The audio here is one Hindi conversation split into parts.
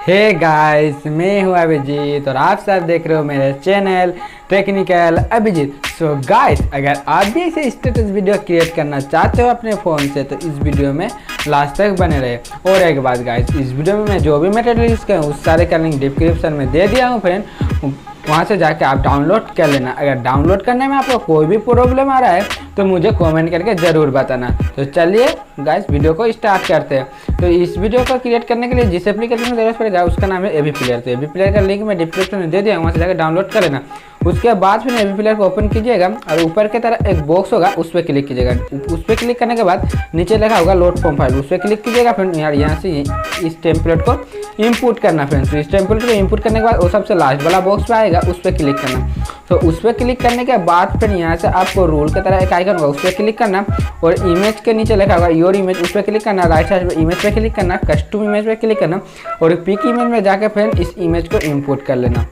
हे गाइस, मैं हूँ अभिजीत और आप सब देख रहे हो मेरे channel technical Abhijit. So guys, अगर आप भी ऐसे स्टेटस वीडियो क्रिएट करना चाहते हो अपने फ़ोन से तो इस वीडियो में लास्ट तक बने रहे। और एक बात गाइस, इस वीडियो में मैं जो भी मटेरियल यूज़ किया हूँ उस सारे का लिंक डिस्क्रिप्शन में दे दिया हूँ फ्रेंड, वहाँ से जाके आप डाउनलोड कर लेना। अगर डाउनलोड करने में आपको कोई भी प्रॉब्लम आ रहा है तो मुझे कमेंट करके ज़रूर बताना। तो चलिए गाइस, वीडियो को स्टार्ट करते हैं। तो इस वीडियो को क्रिएट करने के लिए जिस एप्लीकेशन की जरूरत पड़ेगा उसका नाम है एवी प्लेयर। तो एवी प्लेयर का लिंक मैं डिस्क्रिप्शन में दे दिया, वहाँ से जाकर डाउनलोड कर लेना। उसके बाद फिर एवी प्लेयर को ओपन कीजिएगा और ऊपर की तरह एक बॉक्स होगा, उस पर क्लिक कीजिएगा। उस पर क्लिक करने के बाद नीचे लिखा होगा लोड फॉर्म फाइल, उस पर क्लिक कीजिएगा। फिर यहाँ से इस टेम्पलेट को इनपुट करना फ्रेंड्स। इस टेम्पलेट को इनपुट करने के बाद वो सबसे लास्ट वाला बॉक्स पे आएगा, उस पर क्लिक करना। तो उस पर क्लिक करने के बाद फिर यहाँ से आपको रूल की तरह एक आइकन होगा, उस पर क्लिक करना और इमेज के नीचे लिखा होगा योर इमेज, उस पर क्लिक करना। राइट साइड पे इमेज पे क्लिक करना, कस्टम इमेज पे क्लिक करना और पिक इमेज में जाकर फिर इस इमेज को इंपोर्ट कर लेना।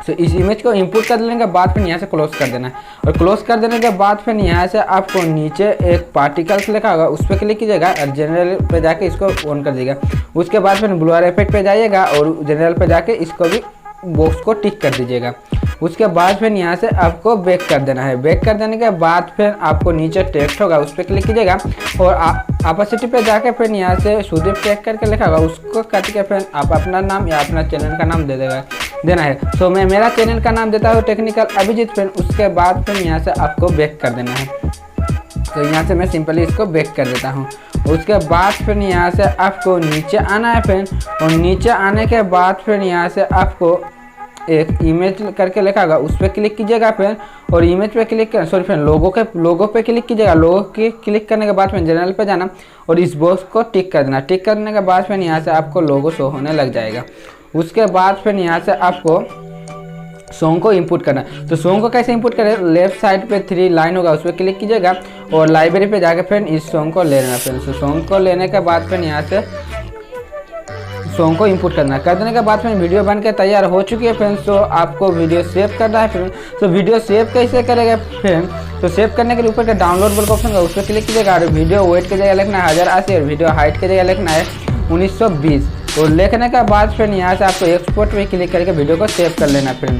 तो इस इमेज को इंपोर्ट कर लेने के बाद फिर यहाँ से क्लोज कर देना और क्लोज कर देने के बाद फिर यहाँ से आपको नीचे एक पार्टिकल्स लिखा होगा, उस पर क्लिक कीजिएगा और जनरल पे जाके इसको ऑन कर दीजिएगा। उसके बाद फिर ब्लर इफेक्ट पे जाइएगा और जनरल पे जाके इसको भी बॉक्स को टिक कर दीजिएगा। उसके बाद फिर यहाँ से आपको बैक कर देना है। बैक कर देने के बाद फिर आपको नीचे टेक्स्ट होगा, उस पर क्लिक कीजिएगा और ऑपोसिटी पे जाके फिर यहाँ से सुदीप टेक करके लिखा होगा, उसको कट के फिर आप अपना नाम या अपना चैनल का नाम देना है। तो मैं मेरा चैनल का नाम देता हूँ टेक्निकल अभिजीत फ्रेंड। उसके बाद फिर यहाँ से आपको बैक कर देना है। तो यहाँ से मैं सिंपली इसको बैक कर देता हूँ। उसके बाद फिर यहाँ से आपको नीचे आना है फ्रेंड, और नीचे आने के बाद फिर यहाँ से आपको एक इमेज करके लिखा होगा, उस पर क्लिक कीजिएगा फिर और इमेज पे क्लिक कर फ्रेंड लोगो पे क्लिक कीजिएगा। लोगो के क्लिक करने के बाद फिर जनरल पे जाना और इस बॉक्स को टिक कर देना। टिक करने के बाद फिर यहाँ से आपको लोगो शो होने लग जाएगा। उसके बाद फिर यहाँ से आपको सॉन्ग को इंपुट करना। तो सॉन्ग को कैसे इंपुट करें, लेफ्ट साइड पे 3 लाइन होगा, उस पर क्लिक कीजिएगा और लाइब्रेरी पे जाकर फिर इस सॉन्ग को ले लेना फ्रेंड्स। तो सॉन्ग को लेने के बाद फिर यहाँ से सॉन्ग को इंपुट करना। कर देने के बाद फिर वीडियो बन के तैयार हो चुकी है फ्रेंड्स। तो आपको वीडियो सेव करना है फ्रेंड्स। तो वीडियो सेव कैसे करेगा फ्रेंड, तो सेव करने के लिए ऊपर का डाउनलोड बोल का ऑप्शन होगा, उस पर क्लिक कीजिएगा और वीडियो वेट की जगह लिखना है 1080 और वीडियो हाइट की जगह लिखना है 1920। तो लिखने के बाद फिर यहाँ से आपको एक्सपोर्ट पे क्लिक करके वीडियो को सेव कर लेना फ्रेंड।